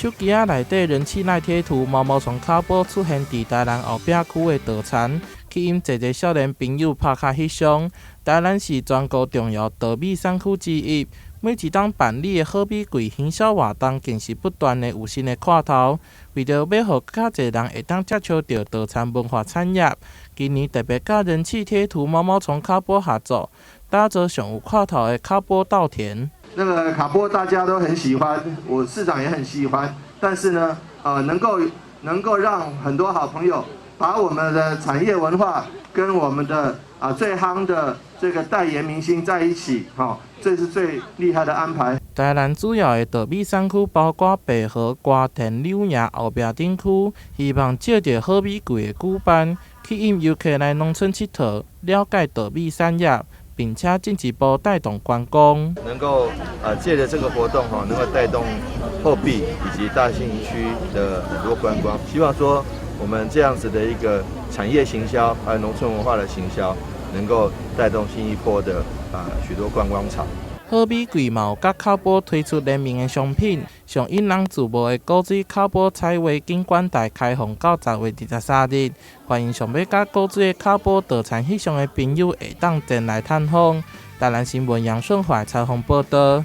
手机仔内底人气赖贴图毛毛虫卡波出现伫台南后壁区的稻田，吸引一个少年朋友拍卡翕相。台南是全国重要稻米产区之一，每一档办理的好米柜行销活动，更是不断的有新的看头。为着要让更较侪人会当接触到稻田文化产业，今年特别甲人气贴图毛毛虫卡波合作，打造上有看头的卡波稻田。那个卡波大家都很喜欢，我市长也很喜欢，但是呢，能够让很多好朋友把我们的产业文化跟我们的最夯的这个代言明星在一起，这是最厉害的安排。台南主要的稻米产区包括白河、瓜田、柳营、后壁等区，希望借着好米柜的举办，吸引游客来农村佚佗，了解稻米产业，并且进一步带动观光。能够借着这个活动能够带动后壁以及大兴区的很多观光。希望说我们这样子的一个产业行销，还有农村文化的行销，能够带动新一波的许多观光潮。好米柜嘛有甲口波推出联名的商品，上引人注目的古水口波彩绘景观台开放到10月23日，欢迎想要甲古水的口波稻田翕相的朋友会当前来探访。台南新闻杨顺怀采访报道。